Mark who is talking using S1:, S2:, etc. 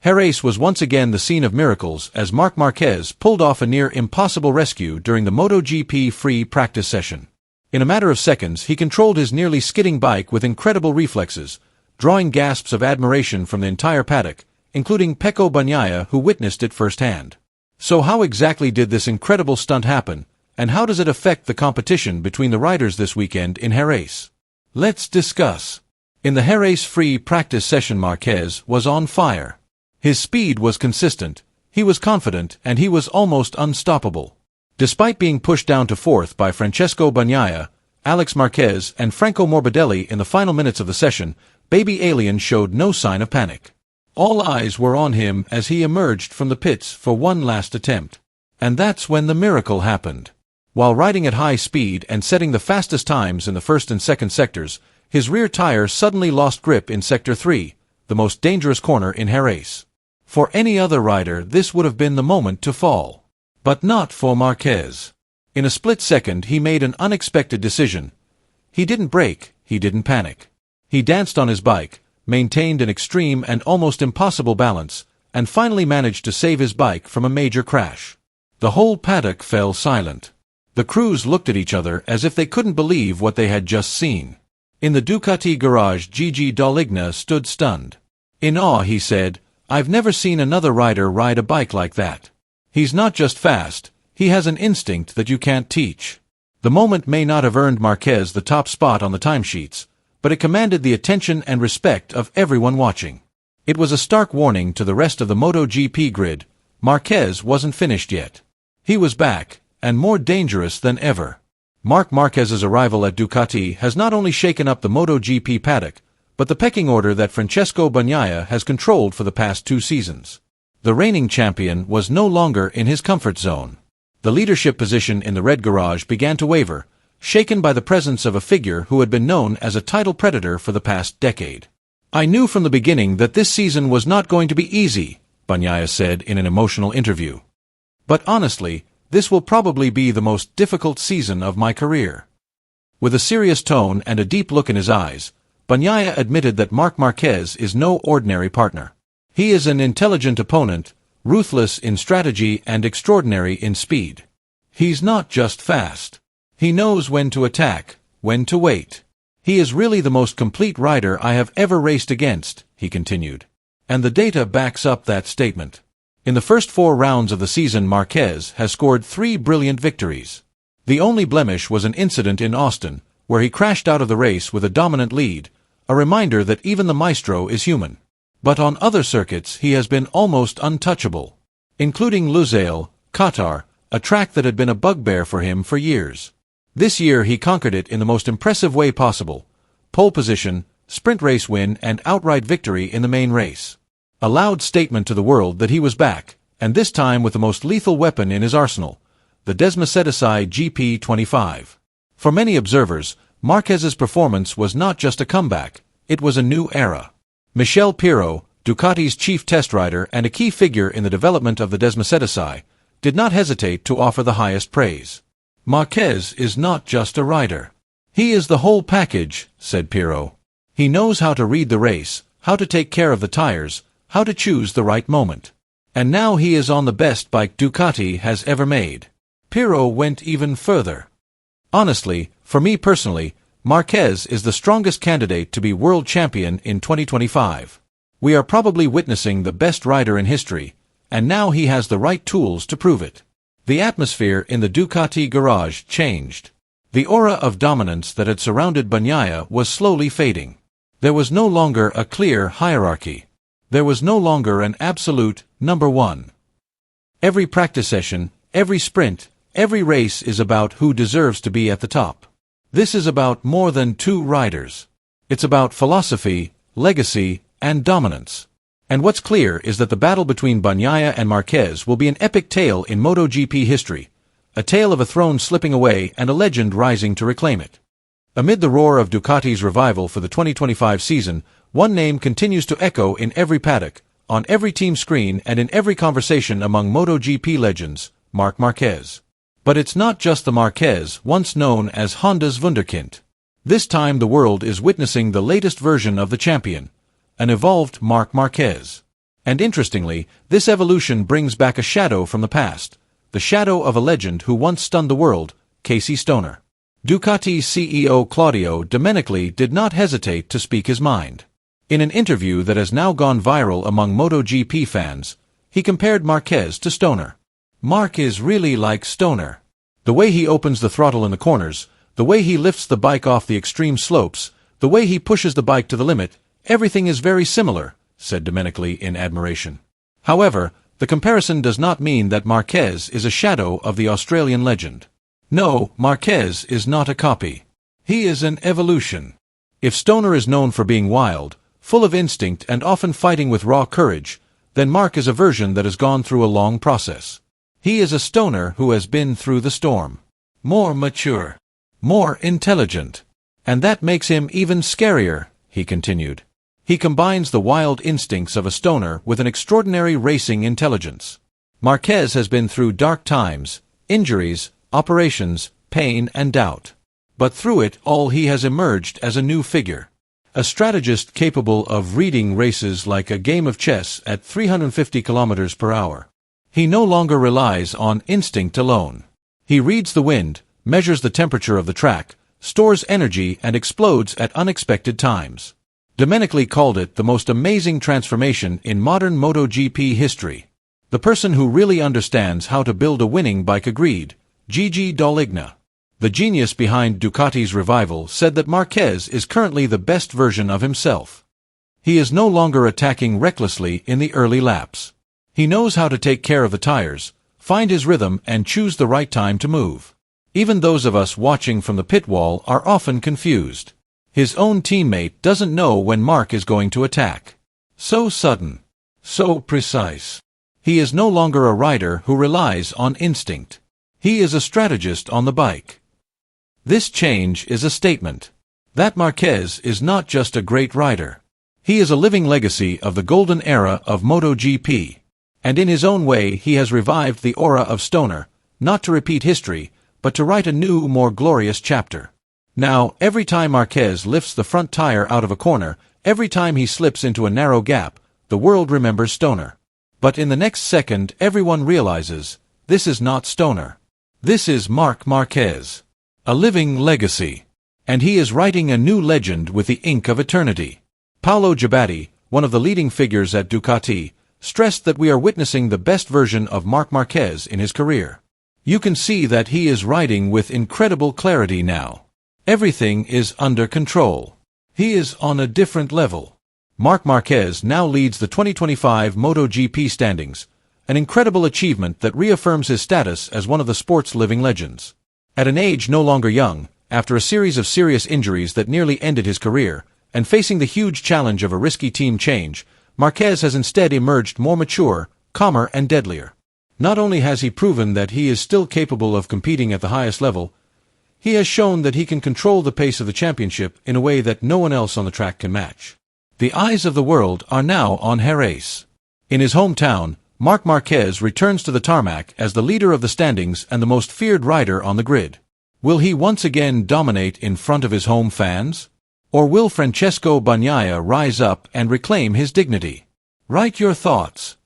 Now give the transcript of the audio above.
S1: Jerez was once again the scene of miracles as Marc Marquez pulled off a near-impossible rescue during the MotoGP free practice session. In a matter of seconds, he controlled his nearly skidding bike with incredible reflexes, drawing gasps of admiration from the entire paddock, including Pecco Bagnaia, who witnessed it firsthand. So how exactly did this incredible stunt happen, and how does it affect the competition between the riders this weekend in Jerez? Let's discuss. In the Jerez free practice session, Marquez was on fire. His speed was consistent, he was confident, and he was almost unstoppable. Despite being pushed down to fourth by Pecco Bagnaia, Alex Marquez, and Franco Morbidelli in the final minutes of the session, Baby Alien showed no sign of panic. All eyes were on him as he emerged from the pits for one last attempt. And that's when the miracle happened. While riding at high speed and setting the fastest times in the first and second sectors, his rear tire suddenly lost grip in Sector 3, the most dangerous corner in Jerez. For any other rider, this would have been the moment to fall. But not for Marquez. In a split second, he made an unexpected decision. He didn't brake, he didn't panic. He danced on his bike, maintained an extreme and almost impossible balance, and finally managed to save his bike from a major crash. The whole paddock fell silent. The crews looked at each other as if they couldn't believe what they had just seen. In the Ducati garage, Gigi Dall'Igna stood stunned. In awe, he said, "I've never seen another rider ride a bike like that. He's not just fast, he has an instinct that you can't teach." The moment may not have earned Marquez the top spot on the timesheets, but it commanded the attention and respect of everyone watching. It was a stark warning to the rest of the MotoGP grid. Marquez wasn't finished yet. He was back, and more dangerous than ever. Marc Marquez's arrival at Ducati has not only shaken up the MotoGP paddock, but the pecking order that Pecco Bagnaia has controlled for the past 2 seasons. The reigning champion was no longer in his comfort zone. The leadership position in the red garage began to waver, shaken by the presence of a figure who had been known as a title predator for the past decade. "I knew from the beginning that this season was not going to be easy," Bagnaia said in an emotional interview. "But honestly, this will probably be the most difficult season of my career." With a serious tone and a deep look in his eyes, Bagnaia admitted that Marc Marquez is no ordinary partner. He is an intelligent opponent, ruthless in strategy and extraordinary in speed. He's not just fast. He knows when to attack, when to wait. "He is really the most complete rider I have ever raced against," he continued. And the data backs up that statement. In the first 4 rounds of the season, Marquez has scored 3 brilliant victories. The only blemish was an incident in Austin, where he crashed out of the race with a dominant lead, a reminder that even the maestro is human. But on other circuits he has been almost untouchable, including Lusail, Qatar, a track that had been a bugbear for him for years. This year he conquered it in the most impressive way possible: pole position, sprint race win, and outright victory in the main race. A loud statement to the world that he was back, and this time with the most lethal weapon in his arsenal, the Desmosedici GP25. For many observers, Marquez's performance was not just a comeback, it was a new era. Michel Piro, Ducati's chief test rider and a key figure in the development of the Desmosedici, did not hesitate to offer the highest praise. "Marquez is not just a rider. He is the whole package," said Piro. "He knows how to read the race, how to take care of the tires, how to choose the right moment. And now he is on the best bike Ducati has ever made." Piro went even further. "Honestly, for me personally, Marquez is the strongest candidate to be world champion in 2025. We are probably witnessing the best rider in history, and now he has the right tools to prove it." The atmosphere in the Ducati garage changed. The aura of dominance that had surrounded Bagnaia was slowly fading. There was no longer a clear hierarchy. There was no longer an absolute number one. Every practice session, every sprint, every race is about who deserves to be at the top. This is about more than 2 riders. It's about philosophy, legacy, and dominance. And what's clear is that the battle between Bagnaia and Marquez will be an epic tale in MotoGP history, a tale of a throne slipping away and a legend rising to reclaim it. Amid the roar of Ducati's revival for the 2025 season, one name continues to echo in every paddock, on every team screen and in every conversation among MotoGP legends: Marc Marquez. But it's not just the Marquez once known as Honda's Wunderkind. This time the world is witnessing the latest version of the champion, an evolved Marc Marquez. And interestingly, this evolution brings back a shadow from the past, the shadow of a legend who once stunned the world, Casey Stoner. Ducati CEO Claudio Domenicali did not hesitate to speak his mind. In an interview that has now gone viral among MotoGP fans, he compared Marquez to Stoner. Marc is really like Stoner. The way he opens the throttle in the corners, the way he lifts the bike off the extreme slopes, the way he pushes the bike to the limit, everything is very similar, said Domenicali in admiration. However, the comparison does not mean that Marquez is a shadow of the Australian legend. No, Marquez is not a copy. He is an evolution. If Stoner is known for being wild, full of instinct and often fighting with raw courage, then Marc is a version that has gone through a long process. He is a Stoner who has been through the storm. More mature. More intelligent. And that makes him even scarier, he continued. He combines the wild instincts of a Stoner with an extraordinary racing intelligence. Marquez has been through dark times, injuries, operations, pain and doubt. But through it all he has emerged as a new figure. A strategist capable of reading races like a game of chess at 350 kilometers per hour. He no longer relies on instinct alone. He reads the wind, measures the temperature of the track, stores energy and explodes at unexpected times. Domenicali called it the most amazing transformation in modern MotoGP history. The person who really understands how to build a winning bike agreed. Gigi Dall'Igna, the genius behind Ducati's revival, said that Marquez is currently the best version of himself. He is no longer attacking recklessly in the early laps. He knows how to take care of the tires, find his rhythm and choose the right time to move. Even those of us watching from the pit wall are often confused. His own teammate doesn't know when Marc is going to attack. So sudden. So precise. He is no longer a rider who relies on instinct. He is a strategist on the bike. This change is a statement. That Marquez is not just a great rider. He is a living legacy of the golden era of MotoGP. And in his own way he has revived the aura of Stoner, not to repeat history, but to write a new, more glorious chapter. Now, every time Marquez lifts the front tire out of a corner, every time he slips into a narrow gap, the world remembers Stoner. But in the next second everyone realizes, this is not Stoner. This is Marc Marquez. A living legacy. And he is writing a new legend with the ink of eternity. Paolo Gabatti, one of the leading figures at Ducati, stressed that we are witnessing the best version of Marc Marquez in his career. You can see that he is riding with incredible clarity now. Everything is under control. He is on a different level. Marc Marquez now leads the 2025 MotoGP standings, an incredible achievement that reaffirms his status as one of the sport's living legends. At an age no longer young, after a series of serious injuries that nearly ended his career, and facing the huge challenge of a risky team change, Marquez has instead emerged more mature, calmer and deadlier. Not only has he proven that he is still capable of competing at the highest level, he has shown that he can control the pace of the championship in a way that no one else on the track can match. The eyes of the world are now on Jerez. In his hometown, Marc Marquez returns to the tarmac as the leader of the standings and the most feared rider on the grid. Will he once again dominate in front of his home fans? Or will Pecco Bagnaia rise up and reclaim his dignity? Write your thoughts.